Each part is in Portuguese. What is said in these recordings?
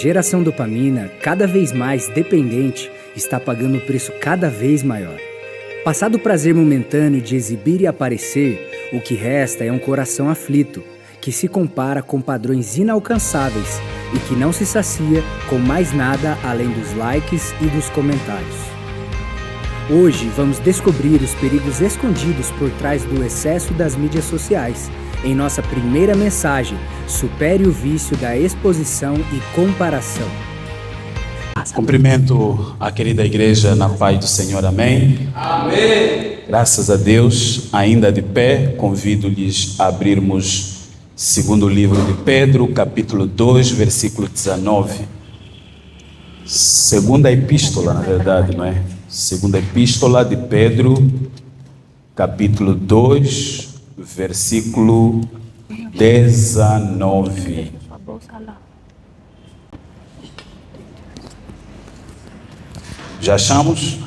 Geração dopamina, cada vez mais dependente, está pagando um preço cada vez maior. Passado o prazer momentâneo de exibir e aparecer, o que resta é um coração aflito, que se compara com padrões inalcançáveis e que não se sacia com mais nada além dos likes e dos comentários. Hoje vamos descobrir os perigos escondidos por trás do excesso das mídias sociais. Em nossa primeira mensagem, supere o vício da exposição e comparação. Cumprimento a querida igreja na paz do Senhor, amém? Amém! Graças a Deus, ainda de pé, convido-lhes a abrirmos segundo livro de Pedro, capítulo 2, versículo 19. Segunda epístola, na verdade, não é? Segunda epístola de Pedro, capítulo 2, versículo 19. Já achamos?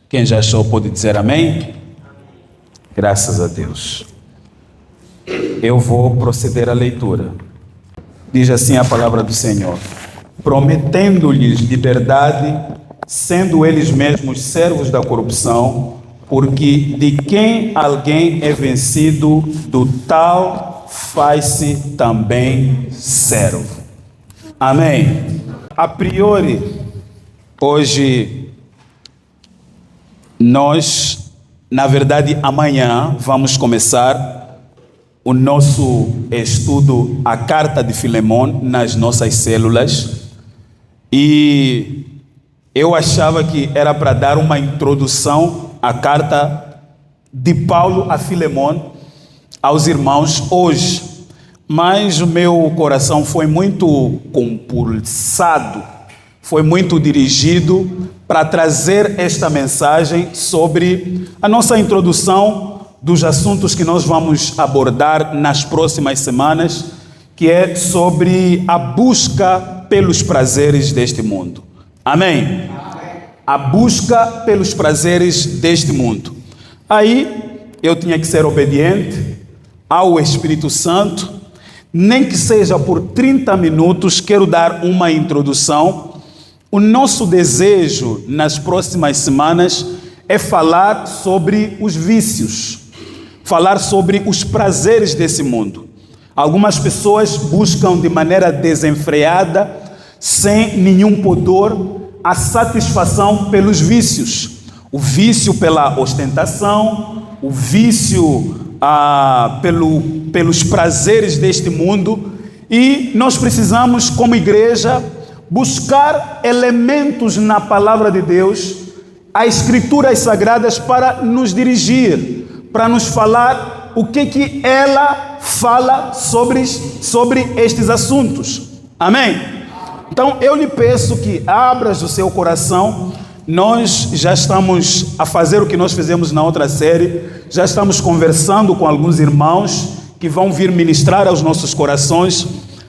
Quem já achou pode dizer amém? Graças a Deus. Eu vou proceder à leitura. Diz assim a palavra do Senhor: prometendo-lhes liberdade, sendo eles mesmos servos da corrupção, porque de quem alguém é vencido, do tal faz-se também servo. Amém? A priori, hoje, nós, na verdade, amanhã, vamos começar o nosso estudo, a carta de Filemon, nas nossas células. E eu achava que era para dar uma introdução à carta de Paulo a Filemon, aos irmãos hoje. Mas o meu coração foi muito compulsado, foi muito dirigido para trazer esta mensagem sobre a nossa introdução dos assuntos que nós vamos abordar nas próximas semanas, que é sobre a busca pelos prazeres deste mundo. Amém? A busca pelos prazeres deste mundo. Aí eu tinha que ser obediente ao Espírito Santo, nem que seja por 30 minutos, quero dar uma introdução. O nosso desejo nas próximas semanas é falar sobre os vícios, falar sobre os prazeres desse mundo. Algumas pessoas buscam de maneira desenfreada, sem nenhum pudor, a satisfação pelos vícios. O vício pela ostentação, o vício pelos prazeres deste mundo. E nós precisamos, como igreja, buscar elementos na palavra de Deus, as escrituras sagradas, para nos dirigir, para nos falar o que ela fala sobre estes assuntos. Amém? Então eu lhe peço que abras o seu coração. Nós já estamos a fazer o que nós fizemos na outra série, já estamos conversando com alguns irmãos que vão vir ministrar aos nossos corações,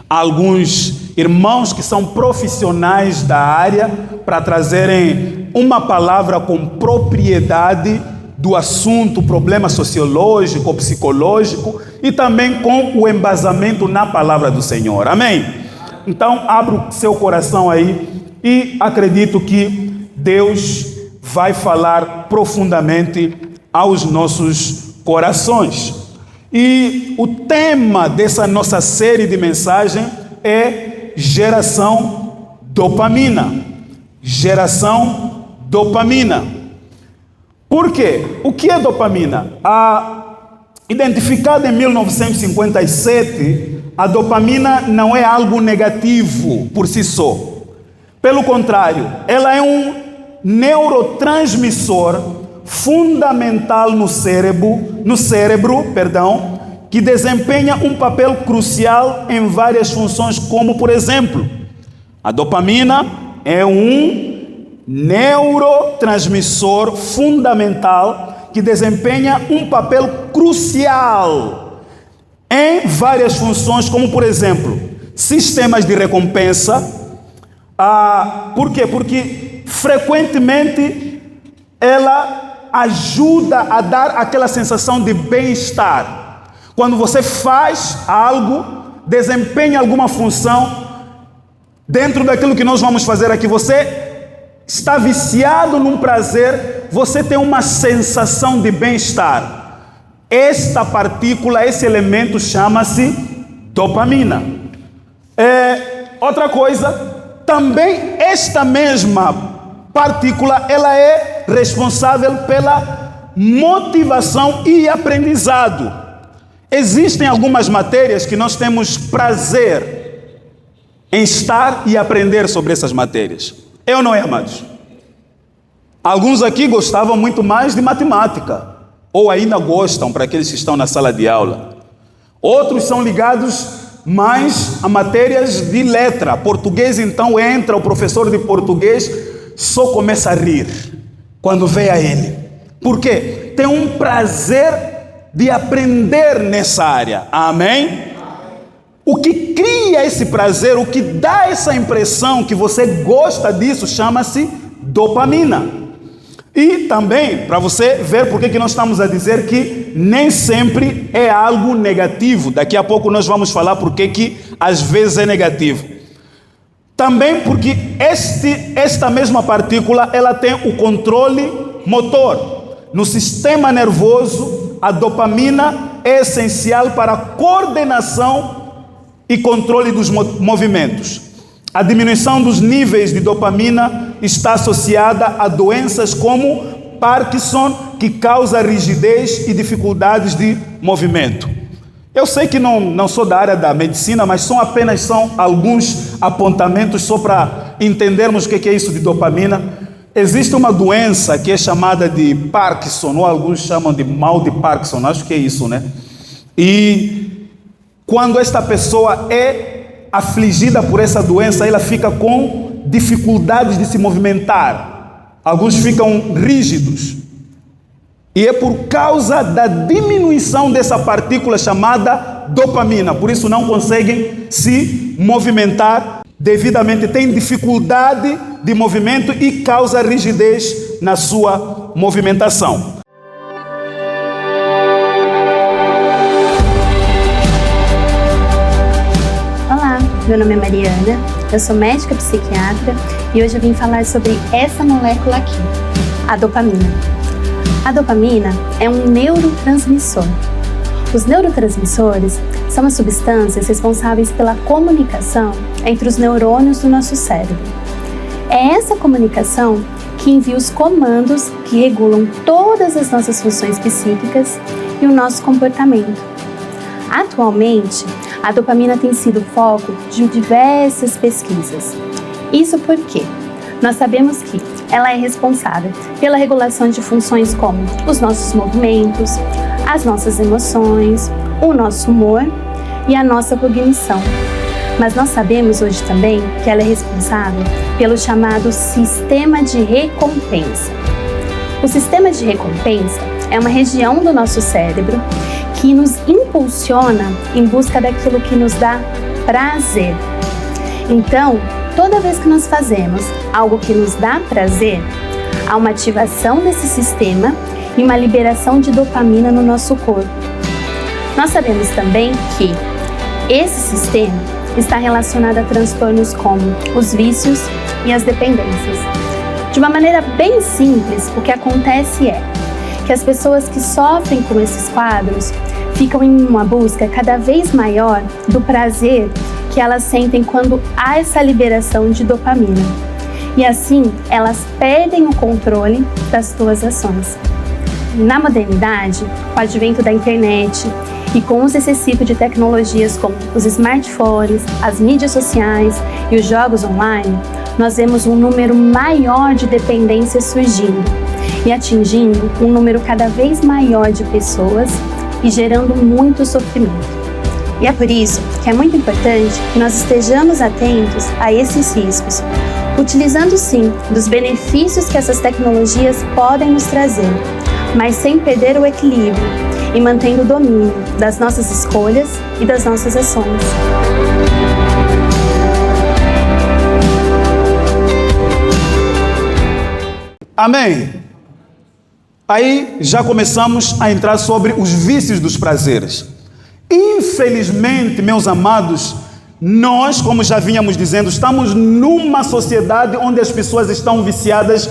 alguns irmãos que são profissionais da área, para trazerem uma palavra com propriedade do assunto, problema sociológico, psicológico, e também com o embasamento na palavra do Senhor. Amém? Então, abra o seu coração aí e acredito que Deus vai falar profundamente aos nossos corações. E o tema dessa nossa série de mensagem é geração dopamina. Geração dopamina. Por quê? O que é dopamina? Identificada em 1957, a dopamina não é algo negativo por si só. Pelo contrário, ela é um neurotransmissor fundamental no cérebro, que desempenha um papel crucial em várias funções, como, por exemplo, a dopamina é um neurotransmissor fundamental que desempenha um papel crucial em várias funções, como, por exemplo, sistemas de recompensa. Por quê? Porque frequentemente ela ajuda a dar aquela sensação de bem-estar. Quando você faz algo, desempenha alguma função, dentro daquilo que nós vamos fazer aqui, você está viciado num prazer, você tem uma sensação de bem-estar. Esta partícula, esse elemento chama-se dopamina. Outra coisa, também esta mesma partícula, ela é responsável pela motivação e aprendizado. Existem algumas matérias que nós temos prazer em estar e aprender sobre essas matérias. É ou não é, amados? Alguns aqui gostavam muito mais de matemática, ou ainda gostam, para aqueles que estão na sala de aula. Outros são ligados mais a matérias de letra. Português, então, entra o professor de português, só começa a rir quando vê a ele. Por quê? Tem um prazer de aprender nessa área. Amém? O que cria esse prazer, o que dá essa impressão que você gosta disso, chama-se dopamina. E também, para você ver por que nós estamos a dizer que nem sempre é algo negativo. Daqui a pouco nós vamos falar por que às vezes é negativo. Também porque esta mesma partícula, ela tem o controle motor. No sistema nervoso, a dopamina é essencial para a coordenação e controle dos movimentos. A diminuição dos níveis de dopamina está associada a doenças como Parkinson, que causa rigidez e dificuldades de movimento. Eu sei que não sou da área da medicina, mas são alguns apontamentos só para entendermos o que é isso de dopamina. Existe uma doença que é chamada de Parkinson, ou alguns chamam de mal de Parkinson, acho que é isso, né? E quando esta pessoa é afligida por essa doença, ela fica com dificuldades de se movimentar. Alguns ficam rígidos. E é por causa da diminuição dessa partícula chamada dopamina. Por isso não conseguem se movimentar devidamente. Tem dificuldade de movimento e causa rigidez na sua movimentação. Meu nome é Mariana, eu sou médica psiquiatra e hoje eu vim falar sobre essa molécula aqui, a dopamina. A dopamina é um neurotransmissor. Os neurotransmissores são as substâncias responsáveis pela comunicação entre os neurônios do nosso cérebro. É essa comunicação que envia os comandos que regulam todas as nossas funções psíquicas e o nosso comportamento. Atualmente, a dopamina tem sido foco de diversas pesquisas. Isso porque nós sabemos que ela é responsável pela regulação de funções como os nossos movimentos, as nossas emoções, o nosso humor e a nossa cognição. Mas nós sabemos hoje também que ela é responsável pelo chamado sistema de recompensa. O sistema de recompensa é uma região do nosso cérebro que nos impulsiona em busca daquilo que nos dá prazer. Então, toda vez que nós fazemos algo que nos dá prazer, há uma ativação desse sistema e uma liberação de dopamina no nosso corpo. Nós sabemos também que esse sistema está relacionado a transtornos como os vícios e as dependências. De uma maneira bem simples, o que acontece é que as pessoas que sofrem com esses quadros ficam em uma busca cada vez maior do prazer que elas sentem quando há essa liberação de dopamina. E assim, elas perdem o controle das suas ações. Na modernidade, com o advento da internet e com o uso excessivo de tecnologias como os smartphones, as mídias sociais e os jogos online, nós vemos um número maior de dependências surgindo e atingindo um número cada vez maior de pessoas e gerando muito sofrimento. E é por isso que é muito importante que nós estejamos atentos a esses riscos, utilizando sim dos benefícios que essas tecnologias podem nos trazer, mas sem perder o equilíbrio e mantendo o domínio das nossas escolhas e das nossas ações. Amém? Aí já começamos a entrar sobre os vícios dos prazeres. Infelizmente, meus amados, nós, como já vínhamos dizendo, estamos numa sociedade onde as pessoas estão viciadas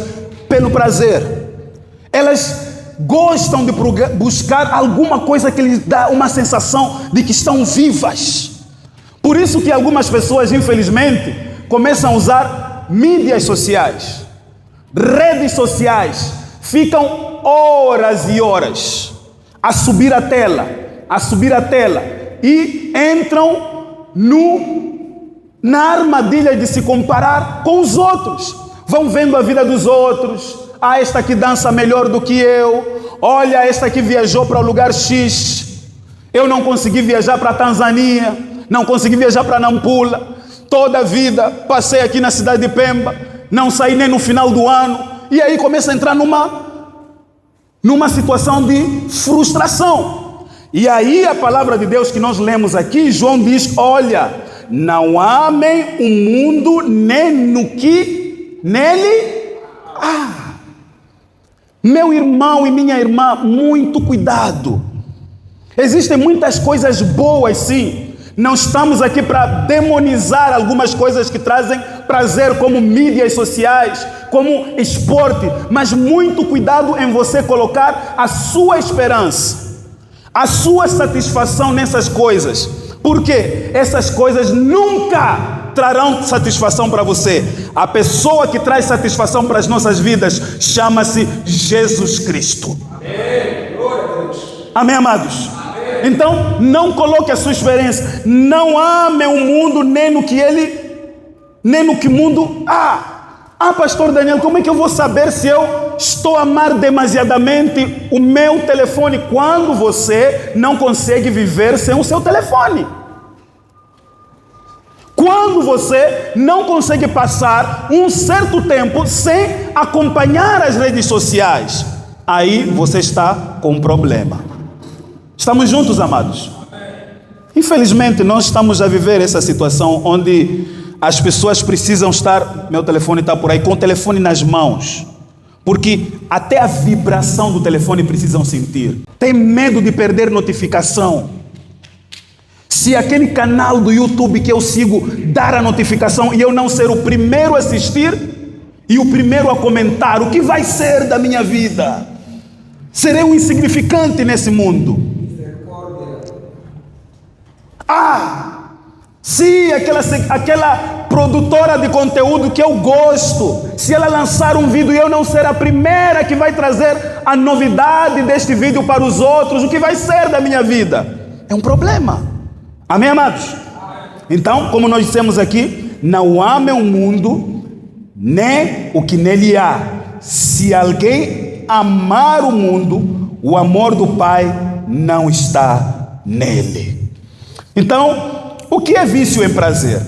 pelo prazer. Elas gostam de buscar alguma coisa que lhes dá uma sensação de que estão vivas. Por isso que algumas pessoas, infelizmente, começam a usar mídias sociais, redes sociais, ficam horas e horas a subir a tela, e entram na armadilha de se comparar com os outros. Vão vendo a vida dos outros. Ah, esta aqui dança melhor do que eu. Olha, esta aqui viajou para o lugar X. Eu não consegui viajar para a Tanzânia, não consegui viajar para Nampula. Toda a vida passei aqui na cidade de Pemba, não saí nem no final do ano. E aí começa a entrar numa situação de frustração. E aí a palavra de Deus que nós lemos aqui, João diz: olha, não amem o mundo nem no que nele há. Meu irmão e minha irmã, muito cuidado. Existem muitas coisas boas, sim. Não estamos aqui para demonizar algumas coisas que trazem prazer, como mídias sociais, como esporte, mas muito cuidado em você colocar a sua esperança, a sua satisfação nessas coisas, porque essas coisas nunca trarão satisfação para você. A pessoa que traz satisfação para as nossas vidas chama-se Jesus Cristo. Amém. Glória a Deus. Amém, amados? Amém. Então, não coloque a sua esperança, não ame o mundo nem no que o mundo há. Ah, pastor Daniel, como é que eu vou saber se eu estou a amar demasiadamente o meu telefone quando você não consegue viver sem o seu telefone? Quando você não consegue passar um certo tempo sem acompanhar as redes sociais, aí você está com um problema. Estamos juntos, amados? Infelizmente, nós estamos a viver essa situação onde as pessoas precisam estar, meu telefone está por aí, com o telefone nas mãos, porque até a vibração do telefone precisam sentir. Tem medo de perder notificação. Se aquele canal do YouTube que eu sigo dar a notificação e eu não ser o primeiro a assistir e o primeiro a comentar, o que vai ser da minha vida? Serei um insignificante nesse mundo. Se aquela produtora de conteúdo que eu gosto, se ela lançar um vídeo e eu não ser a primeira que vai trazer a novidade deste vídeo para os outros, o que vai ser da minha vida? É um problema. Amém, amados? Então, como nós dissemos aqui, não ame o mundo, nem o que nele há. Se alguém amar o mundo, o amor do Pai não está nele. Então, o que é vício em prazer?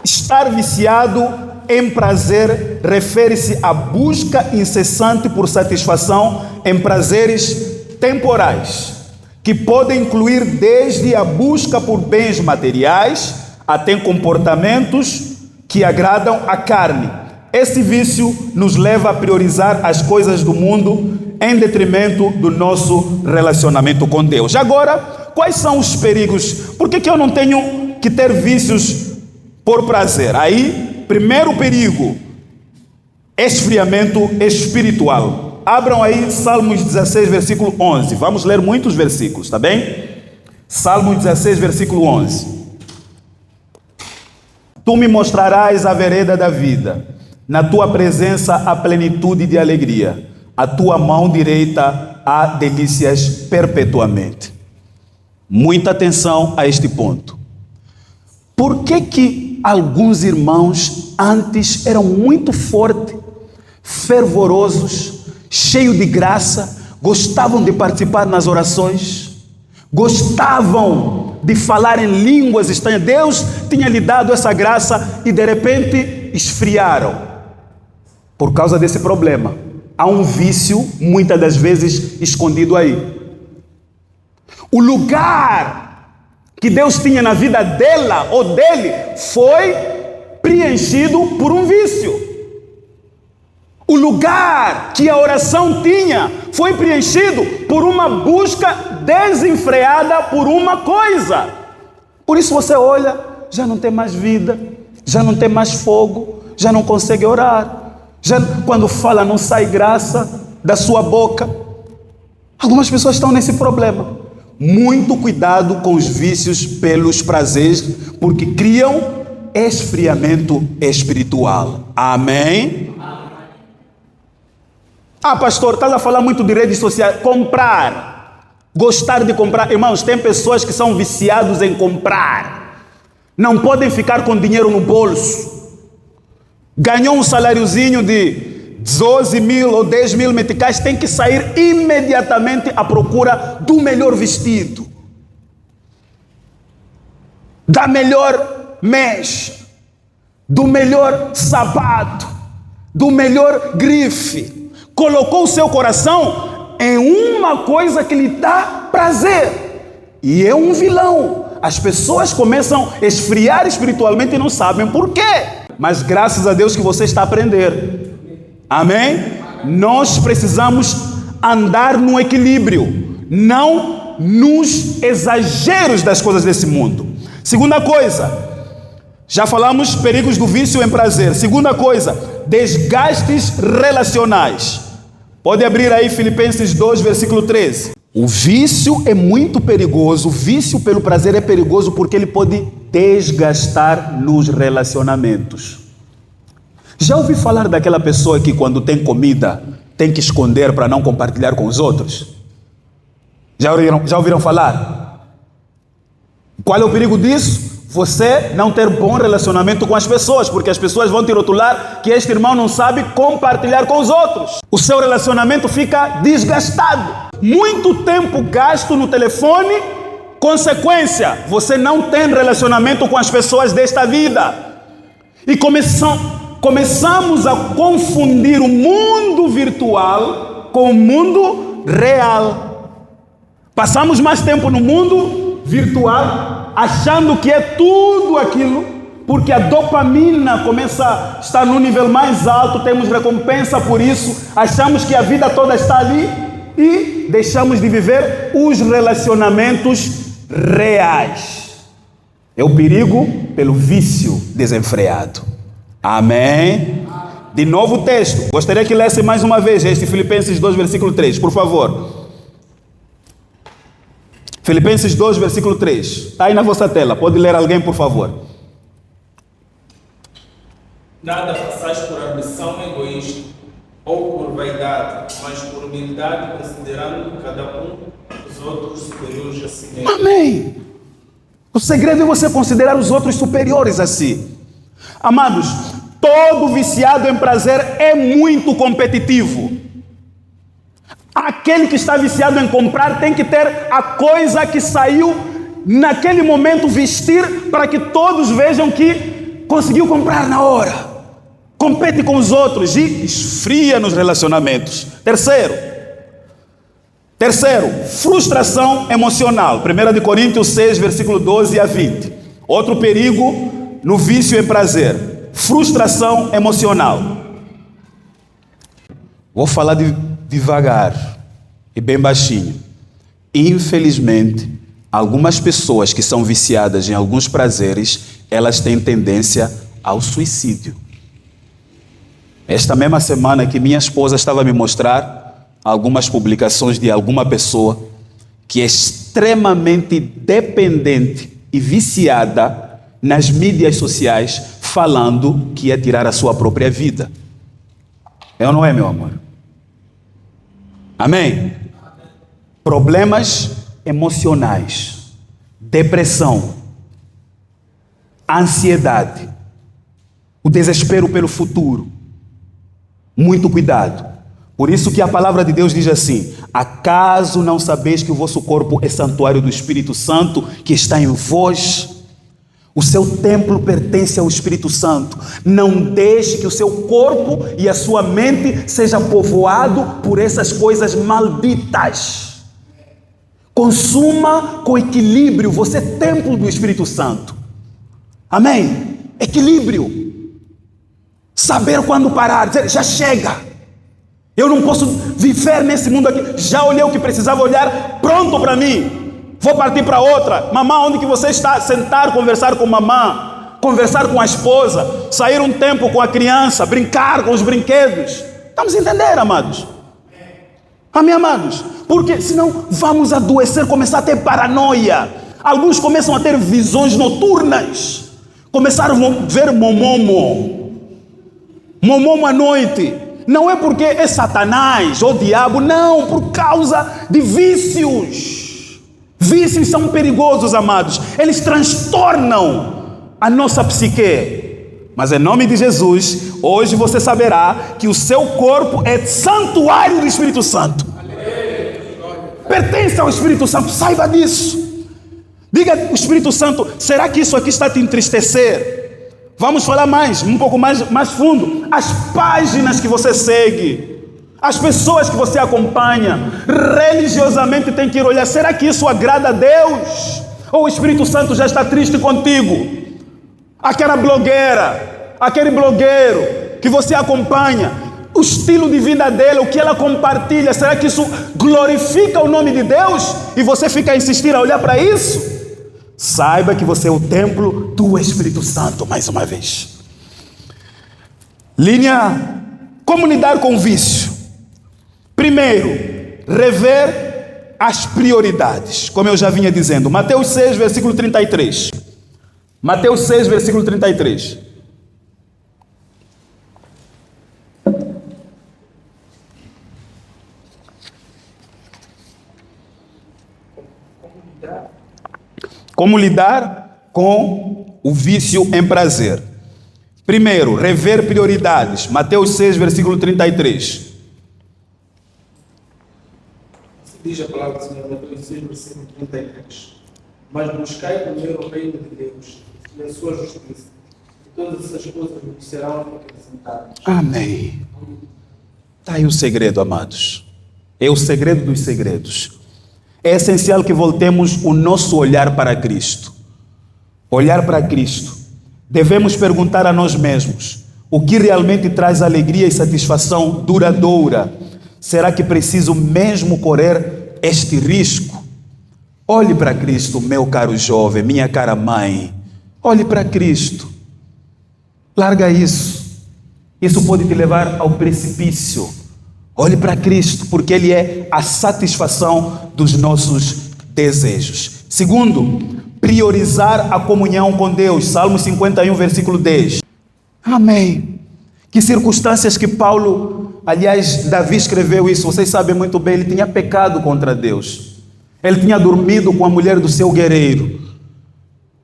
Estar viciado em prazer refere-se à busca incessante por satisfação em prazeres temporais, que podem incluir desde a busca por bens materiais até comportamentos que agradam a carne. Esse vício nos leva a priorizar as coisas do mundo em detrimento do nosso relacionamento com Deus. Agora, quais são os perigos? Por que eu não tenho que ter vícios por prazer? Aí, primeiro perigo, esfriamento espiritual. Abram aí Salmos 16, versículo 11. Vamos ler muitos versículos, tá bem? Salmos 16, versículo 11. Tu me mostrarás a vereda da vida, na tua presença a plenitude de alegria, a tua mão direita há delícias perpetuamente. Muita atenção a este ponto. Por que alguns irmãos antes eram muito fortes, fervorosos, cheios de graça, gostavam de participar nas orações, gostavam de falar em línguas estranhas? Deus tinha lhe dado essa graça e de repente esfriaram por causa desse problema. Há um vício, muitas das vezes, escondido aí. O lugar que Deus tinha na vida dela ou dele foi preenchido por um vício. O lugar que a oração tinha foi preenchido por uma busca desenfreada por uma coisa. Por isso você olha, já não tem mais vida, já não tem mais fogo, já não consegue orar, já quando fala não sai graça da sua boca. Algumas pessoas estão nesse problema. Muito cuidado com os vícios pelos prazeres, porque criam esfriamento espiritual. Amém? Ah, pastor, estás a falar muito de redes sociais. Comprar, gostar de comprar. Irmãos, tem pessoas que são viciados em comprar. Não podem ficar com dinheiro no bolso. Ganhou um saláriozinho de 12 mil ou 10 mil meticais, tem que sair imediatamente à procura do melhor vestido, da melhor mecha, do melhor sapato, do melhor grife. Colocou o seu coração em uma coisa que lhe dá prazer. E é um vilão. As pessoas começam a esfriar espiritualmente e não sabem por quê. Mas graças a Deus que você está a aprender. Amém? Nós precisamos andar no equilíbrio, não nos exageros das coisas desse mundo. Segunda coisa, já falamos perigos do vício em prazer. Segunda coisa, desgastes relacionais. Pode abrir aí Filipenses 2, versículo 13. O vício é muito perigoso. O vício pelo prazer é perigoso porque ele pode desgastar nos relacionamentos. Já ouvi falar daquela pessoa que quando tem comida tem que esconder para não compartilhar com os outros? Já ouviram falar? Qual é o perigo disso? Você não ter bom relacionamento com as pessoas, porque as pessoas vão te rotular que este irmão não sabe compartilhar com os outros. O seu relacionamento fica desgastado. Muito tempo gasto no telefone, consequência, você não tem relacionamento com as pessoas desta vida. E começamos a confundir o mundo virtual com o mundo real. Passamos mais tempo no mundo virtual, achando que é tudo aquilo, porque a dopamina começa a estar no nível mais alto, temos recompensa por isso, achamos que a vida toda está ali e deixamos de viver os relacionamentos reais. É o perigo pelo vício desenfreado. Amém? De novo o texto, gostaria que lesse mais uma vez este Filipenses 2, versículo 3, por favor. Filipenses 2, versículo 3. Está aí na vossa tela. Pode ler alguém, por favor. Nada façais por ambição egoísta ou por vaidade, mas por humildade, considerando cada um os outros superiores a si mesmo. Amém. O segredo é você considerar os outros superiores a si. Amados, todo viciado em prazer é muito competitivo. Aquele que está viciado em comprar tem que ter a coisa que saiu naquele momento, vestir para que todos vejam que conseguiu comprar na hora. Compete com os outros e esfria nos relacionamentos. Terceiro, frustração emocional. 1 Coríntios 6, versículo 12 a 20. Outro perigo no vício em prazer. Frustração emocional. Vou falar devagar e bem baixinho. Infelizmente, algumas pessoas que são viciadas em alguns prazeres, elas têm tendência ao suicídio. Esta mesma semana que minha esposa estava a me mostrar algumas publicações de alguma pessoa que é extremamente dependente e viciada nas mídias sociais, falando que ia tirar a sua própria vida. É ou não é, meu amor? Amém? Problemas emocionais, depressão, ansiedade, o desespero pelo futuro. Muito cuidado. Por isso que a palavra de Deus diz assim: acaso não sabeis que o vosso corpo é santuário do Espírito Santo que está em vós? O seu templo pertence ao Espírito Santo. Não deixe que o seu corpo e a sua mente seja povoado por essas coisas malditas. Consuma com equilíbrio. Você é templo do Espírito Santo. Amém? Equilíbrio. Saber quando parar. Dizer, já chega. Eu não posso viver nesse mundo aqui. Já olhei o que precisava olhar. Pronto para mim. Vou partir para outra. Mamã, onde que você está? Sentar, conversar com mamã, conversar com a esposa, sair um tempo com a criança, brincar com os brinquedos. Estamos a entender, amados? Amém, amados? Porque senão vamos adoecer, começar a ter paranoia. Alguns começam a ter visões noturnas. Começaram a ver momomo à noite. Não é porque é Satanás ou diabo, não, por causa de vícios. Vícios são perigosos, amados. Eles transtornam a nossa psique. Mas em nome de Jesus, hoje você saberá que o seu corpo é santuário do Espírito Santo. Pertence ao Espírito Santo, saiba disso. Diga, o Espírito Santo, será que isso aqui está a te entristecer? Vamos falar um pouco mais fundo. As páginas que você segue, as pessoas que você acompanha, religiosamente tem que ir olhar, será que isso agrada a Deus? Ou o Espírito Santo já está triste contigo? Aquela blogueira, aquele blogueiro que você acompanha, o estilo de vida dela, o que ela compartilha, será que isso glorifica o nome de Deus? E você fica a insistir a olhar para isso? Saiba que você é o templo do Espírito Santo, mais uma vez. Como lidar com o vício? Primeiro, rever as prioridades, como eu já vinha dizendo. Mateus 6, versículo 33. Mateus 6, versículo 33. Como lidar com o vício em prazer? Primeiro, rever prioridades. Mateus 6, versículo 33. Diz a palavra do Senhor, Mateus 6, versículo 33. Mas buscai primeiro o reino de Deus e a sua justiça, e todas essas coisas vos serão acrescentadas. Amém. Está aí o segredo, amados. É o segredo dos segredos. É essencial que voltemos o nosso olhar para Cristo. Olhar para Cristo. Devemos perguntar a nós mesmos: o que realmente traz alegria e satisfação duradoura? Será que preciso mesmo correr este risco? Olhe para Cristo, meu caro jovem, minha cara mãe. Olhe para Cristo. Larga isso. Isso pode te levar ao precipício. Olhe para Cristo, porque Ele é a satisfação dos nossos desejos. Segundo, priorizar a comunhão com Deus. Salmo 51, versículo 10. Amém. Que circunstâncias que Davi escreveu isso. Vocês sabem muito bem, ele tinha pecado contra Deus. Ele tinha dormido com a mulher do seu guerreiro.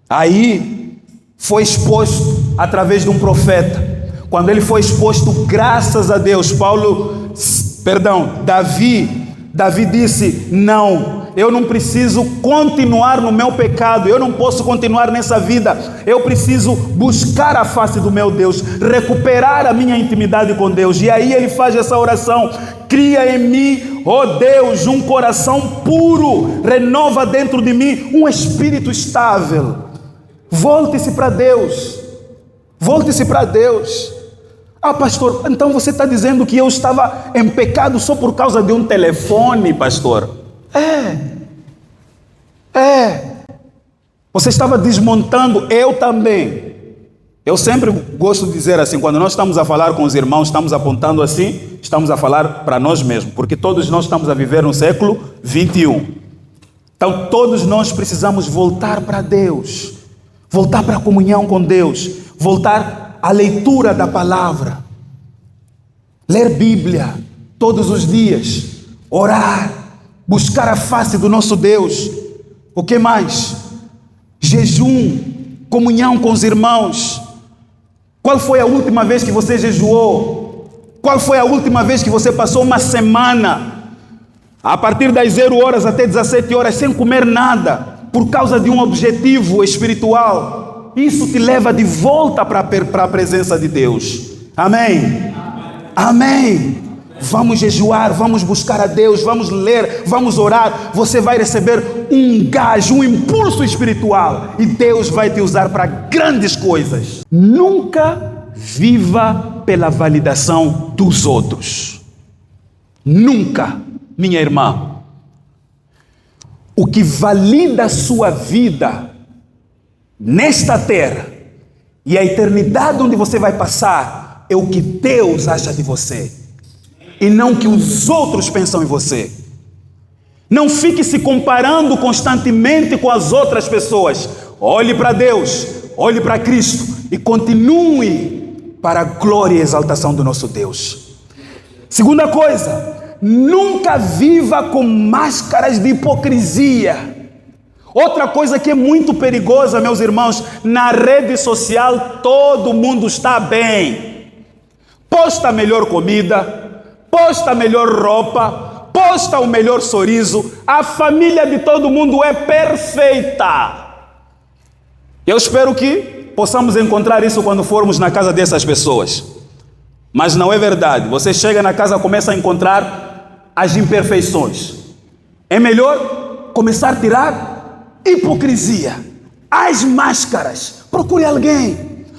Aí foi exposto através de um profeta. Quando ele foi exposto, graças a Deus, Davi disse: não, eu não preciso continuar no meu pecado, eu não posso continuar nessa vida, eu preciso buscar a face do meu Deus, recuperar a minha intimidade com Deus. E aí ele faz essa oração: cria em mim, ó Deus, um coração puro, renova dentro de mim um espírito estável. Volte-se para Deus, volte-se para Deus. Ah, pastor, então você está dizendo que eu estava em pecado só por causa de um telefone, pastor? Você estava desmontando, eu também. Eu sempre gosto de dizer assim, quando nós estamos a falar com os irmãos, estamos apontando assim, estamos a falar para nós mesmos, porque todos nós estamos a viver no século 21. Então todos nós precisamos voltar para Deus, voltar para a comunhão com Deus, voltar à leitura da palavra, ler Bíblia todos os dias, orar, buscar a face do nosso Deus. O que mais? Jejum, comunhão com os irmãos. Qual foi a última vez que você jejuou? Qual foi a última vez que você passou uma semana a partir das 0 horas até 17 horas sem comer nada, por causa de um objetivo espiritual? Isso te leva de volta para a presença de Deus. Amém? Amém. Vamos jejuar, vamos buscar a Deus, vamos ler, vamos orar. Você vai receber um gás, um impulso espiritual, e Deus vai te usar para grandes coisas. Nunca viva pela validação dos outros. Nunca, minha irmã. o que valida a sua vida nesta terra e a eternidade onde você vai passar é o que Deus acha de você e não o que os outros pensam em você. Não fique se comparando constantemente com as outras pessoas. Olhe para Deus, olhe para Cristo e continue para a glória e exaltação do nosso Deus. Segunda coisa, nunca viva com máscaras de hipocrisia. Outra coisa que é muito perigosa, meus irmãos, na rede social todo mundo está bem. Posta a melhor comida, posta a melhor roupa, posta o melhor sorriso, a família de todo mundo é perfeita. Eu espero que possamos encontrar isso quando formos na casa dessas pessoas. Mas não é verdade. Você chega na casa e começa a encontrar as imperfeições. É melhor começar a tirar hipocrisia, as máscaras. Procure alguém,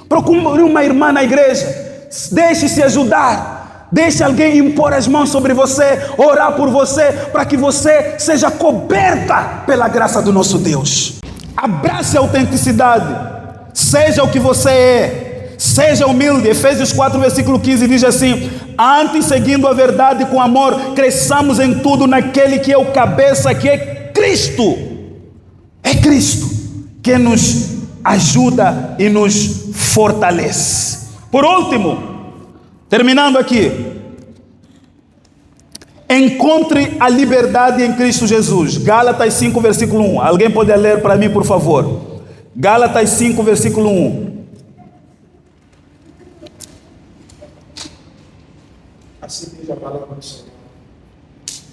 procure uma irmã na igreja, deixe-se ajudar. Deixe alguém impor as mãos sobre você, orar por você, para que você seja coberta pela graça do nosso Deus. Abrace a autenticidade, seja o que você é, seja humilde. Efésios 4, versículo 15 diz assim: antes, seguindo a verdade com amor, cresçamos em tudo naquele que é o cabeça, que é Cristo. É Cristo que nos ajuda e nos fortalece. Por último, terminando aqui, encontre a liberdade em Cristo Jesus. Gálatas 5, versículo 1. Alguém pode ler para mim, por favor? Gálatas 5, versículo 1. Assim diz a palavra do Senhor.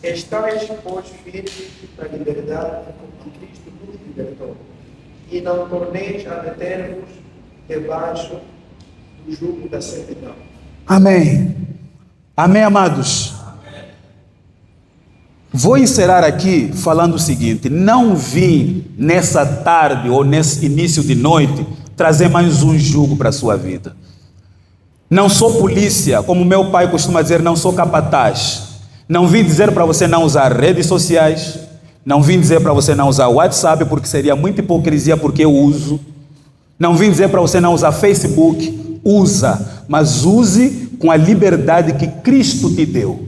Estais, pois, firmes na liberdade com que Cristo nos libertou, e não torneis a meter-vos debaixo do jugo da servidão. Amém. Amém, amados. Vou encerrar aqui falando o seguinte: não vim nessa tarde ou nesse início de noite trazer mais um jugo para a sua vida. Não sou polícia, como meu pai costuma dizer, não sou capataz. Não vim dizer para você não usar redes sociais, não vim dizer para você não usar o WhatsApp, porque seria muita hipocrisia, porque eu uso. Não vim dizer para você não usar Facebook, usa, mas use com a liberdade que Cristo te deu.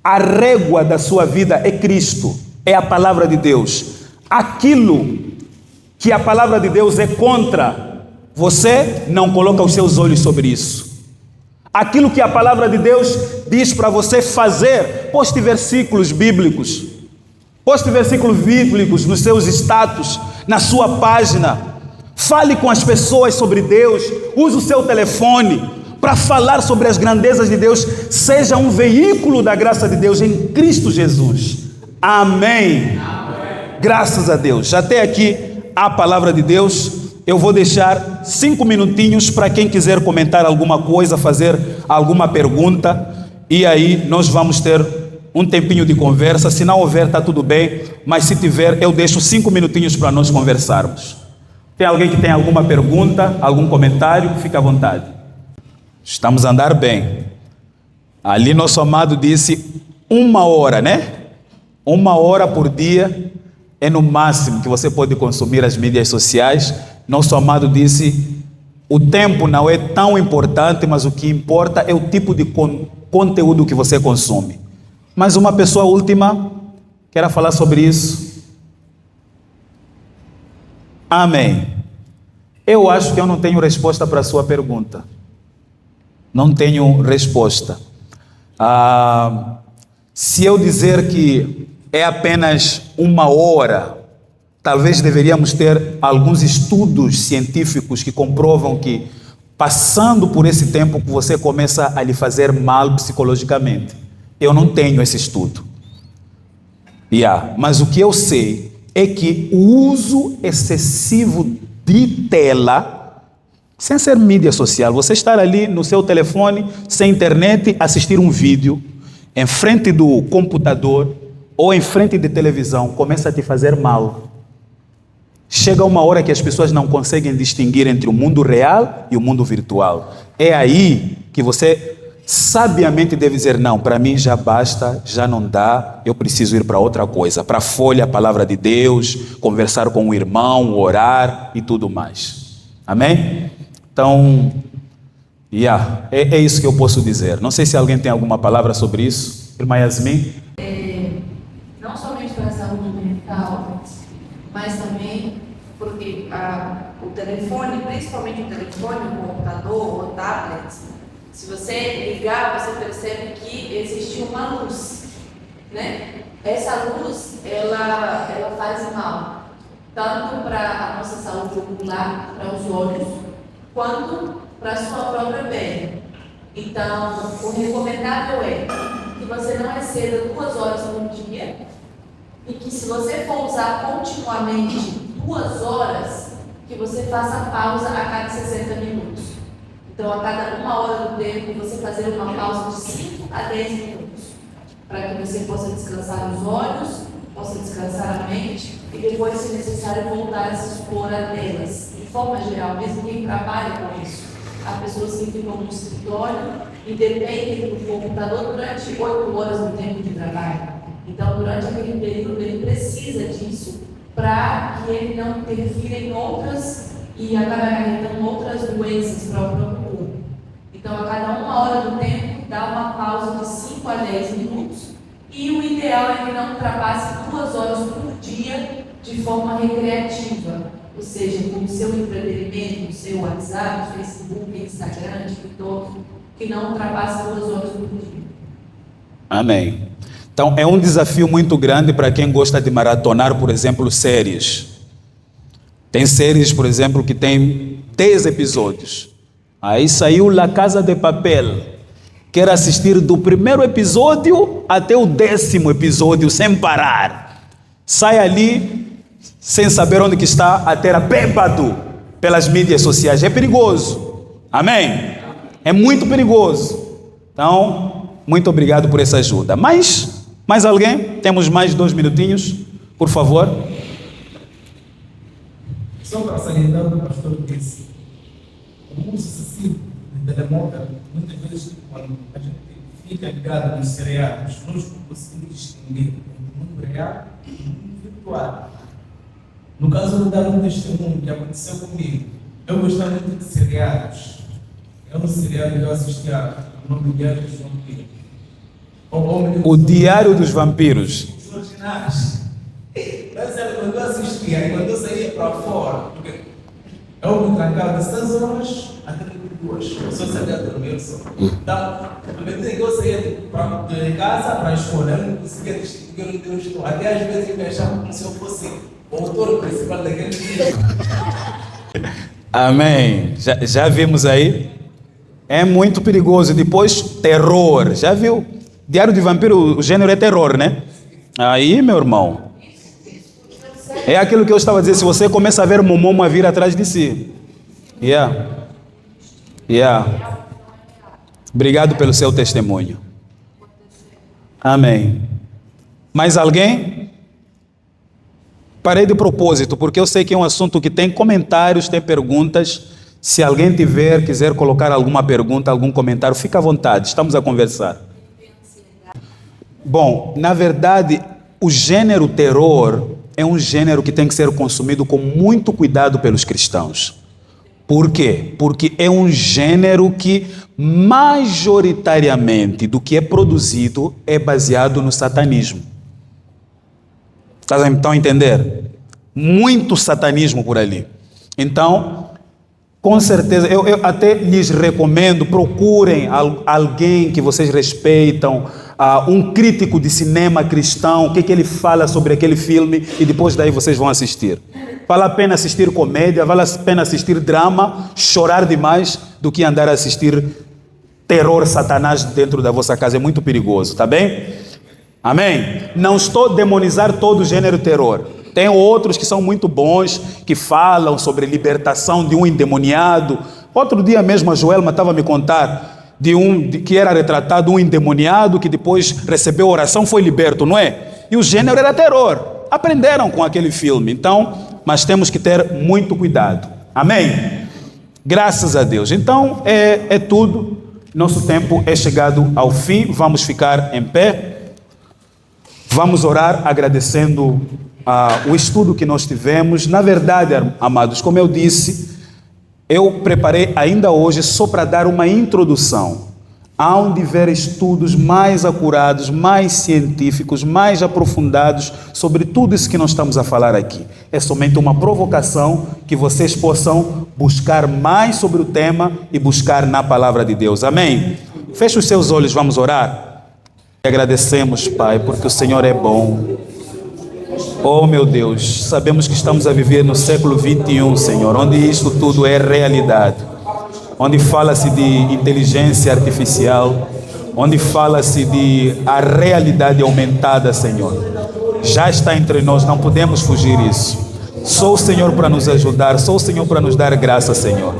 A régua da sua vida é Cristo, é a palavra de Deus. Aquilo que a palavra de Deus é contra, você não coloca os seus olhos sobre isso. Aquilo que a palavra de Deus diz para você fazer, poste versículos bíblicos. Poste versículos bíblicos nos seus status, na sua página. Fale com as pessoas sobre Deus. Use o seu telefone para falar sobre as grandezas de Deus. Seja um veículo da graça de Deus em Cristo Jesus. Amém. Amém. Graças a Deus. Até aqui a palavra de Deus. Eu vou deixar 5 minutinhos para quem quiser comentar alguma coisa, fazer alguma pergunta. E aí nós vamos ter um tempinho de conversa. Se não houver, está tudo bem. Mas se tiver, eu deixo 5 minutinhos para nós conversarmos. Tem alguém que tem alguma pergunta, algum comentário? Fica à vontade. Estamos a andar bem. Ali nosso amado disse 1 hora, né? 1 hora por dia é no máximo que você pode consumir as mídias sociais. Nosso amado disse, o tempo não é tão importante, mas o que importa é o tipo de conteúdo que você consome. Mas uma pessoa última quer falar sobre isso. Amém. Eu acho que eu não tenho resposta para a sua pergunta. Não tenho resposta. Se eu dizer que é apenas 1 hora, talvez deveríamos ter alguns estudos científicos que comprovam que, passando por esse tempo, você começa a lhe fazer mal psicologicamente. Eu não tenho esse estudo. Mas o que eu sei é que o uso excessivo de tela, sem ser mídia social, você estar ali no seu telefone, sem internet, assistir um vídeo, em frente do computador ou em frente de televisão, começa a te fazer mal. Chega uma hora que as pessoas não conseguem distinguir entre o mundo real e o mundo virtual. É aí que você sabiamente deve dizer, não, para mim já basta, já não dá, eu preciso ir para outra coisa, para a folha, a palavra de Deus, conversar com o irmão, orar e tudo mais. Amém? Então, é isso que eu posso dizer. Não sei se alguém tem alguma palavra sobre isso. Irmã Yasmin? Não somente para a saúde mental, mas também porque o telefone, principalmente o telefone, o computador ou tablet, se você ligar, você percebe que existe uma luz, né? Essa luz, ela faz mal, tanto para a nossa saúde ocular, para os olhos, quanto para a sua própria pele. Então, o recomendável é que você não exceda 2 horas por dia e que, se você for usar continuamente 2 horas, que você faça pausa a cada 60 minutos. Então, a cada 1 hora do tempo, você fazer uma pausa de 5 a 10 minutos, para que você possa descansar os olhos, possa descansar a mente e depois, se necessário, voltar a se expor a telas. De forma geral, mesmo quem trabalha com isso. Há pessoas que ficam no escritório e dependem do computador durante 8 horas no tempo de trabalho. Então, durante aquele período, ele precisa disso para que ele não interfira em outras e acabe acarretando outras doenças para o próprio corpo. Então, a cada 1 hora do tempo, dá uma pausa de 5 a 10 minutos e o ideal é que não ultrapasse 2 horas por dia de forma recreativa. Ou seja, com o seu entretenimento, o seu WhatsApp, Facebook, Instagram, TikTok, que não ultrapasse 2 horas por dia. Amém. Então, é um desafio muito grande para quem gosta de maratonar, por exemplo, séries. Tem séries, por exemplo, que tem 10 episódios. Aí saiu La Casa de Papel. Quer assistir do primeiro episódio até o 10º episódio, sem parar. Sai ali, sem saber onde que está, até bêbado pelas mídias sociais. É perigoso. Amém? É muito perigoso. Então, muito obrigado por essa ajuda. Mais alguém? Temos mais 2 minutinhos, por favor. Só para salientar o que o pastor disse, o uso excessivo de telemóvel, muitas vezes, quando a gente fica ligado nos seriados, nós não conseguimos distinguir entre o mundo real e o mundo virtual. No caso, eu vou dar um testemunho que aconteceu comigo. Eu gostava muito de seriados. É um seriado que eu assistia, o nome do Diário dos Vampiros. O Diário dos Vampiros. Os originais. Quando eu assistia e quando eu saía para fora, porque eu me trancava de 6 horas até 2. Eu só sabia dormir só. Então, à medida que eu saía de casa para a escola, eu não conseguia distinguir onde eu estou. Até às vezes eu me achava como se eu fosse o autor principal daquele livro. Amém. Já vimos aí? É muito perigoso. Depois, terror. Já viu? Diário de Vampiro, o gênero é terror, né? Aí, meu irmão, é aquilo que eu estava a dizer. Se você começa a ver Momomo a vir atrás de si. Obrigado pelo seu testemunho. Amém. Mais alguém? Parei de propósito, porque eu sei que é um assunto que tem comentários, tem perguntas. Se alguém quiser colocar alguma pergunta, algum comentário, fica à vontade, estamos a conversar. Bom, na verdade, o gênero terror é um gênero que tem que ser consumido com muito cuidado pelos cristãos. Por quê? Porque é um gênero que, majoritariamente, do que é produzido, é baseado no satanismo. Estão a entender? Muito satanismo por ali. Então, com certeza, eu até lhes recomendo, procurem alguém que vocês respeitam, um crítico de cinema cristão, o que ele fala sobre aquele filme, e depois daí vocês vão assistir. Vale a pena assistir comédia, vale a pena assistir drama, chorar demais, do que andar a assistir terror satanás dentro da vossa casa. É muito perigoso, tá bem? Amém? Não estou a demonizar todo o gênero terror. Tem outros que são muito bons, que falam sobre libertação de um endemoniado. Outro dia mesmo a Joelma estava a me contar que era retratado um endemoniado que depois recebeu oração, foi liberto, não é? E o gênero era terror. Aprenderam com aquele filme. Então, mas temos que ter muito cuidado. Amém? Graças a Deus. Então, é tudo. nosso tempo é chegado ao fim. Vamos ficar em pé. Vamos orar agradecendo o estudo que nós tivemos. Na verdade, amados, como eu disse, eu preparei ainda hoje só para dar uma introdução. Há de ver estudos mais acurados, mais científicos, mais aprofundados sobre tudo isso que nós estamos a falar aqui. É somente uma provocação que vocês possam buscar mais sobre o tema e buscar na palavra de Deus. Amém? Feche os seus olhos, vamos orar. E agradecemos, Pai, porque o Senhor é bom. Oh, meu Deus, sabemos que estamos a viver no século 21, Senhor, onde isto tudo é realidade. Onde fala-se de inteligência artificial, onde fala-se de a realidade aumentada, Senhor. Já está entre nós, não podemos fugir disso. Sou o Senhor para nos ajudar, sou o Senhor para nos dar graça, Senhor.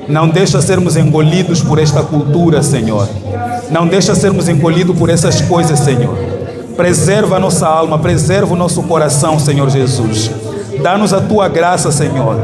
Não deixa sermos engolidos por esta cultura, Senhor. Não deixa sermos engolidos por essas coisas, Senhor. Preserva a nossa alma, preserva o nosso coração, Senhor Jesus. Dá-nos a Tua graça, Senhor.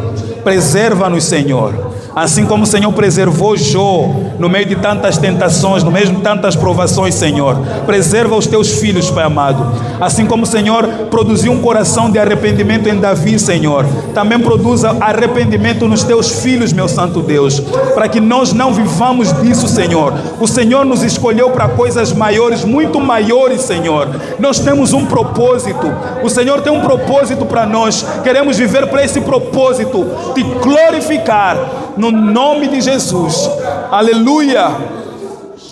Preserva-nos, Senhor. Assim como o Senhor preservou Jó no meio de tantas tentações, no meio de tantas provações, Senhor. Preserva os Teus filhos, Pai amado. Assim como o Senhor produziu um coração de arrependimento em Davi, Senhor, também produza arrependimento nos Teus filhos, meu santo Deus, para que nós não vivamos disso, Senhor. O Senhor nos escolheu para coisas maiores, muito maiores, Senhor. Nós temos um propósito. O Senhor tem um propósito para nós. Queremos viver para esse propósito, te glorificar. No nome de Jesus. Aleluia.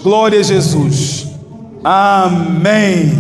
Glória a Jesus. Amém.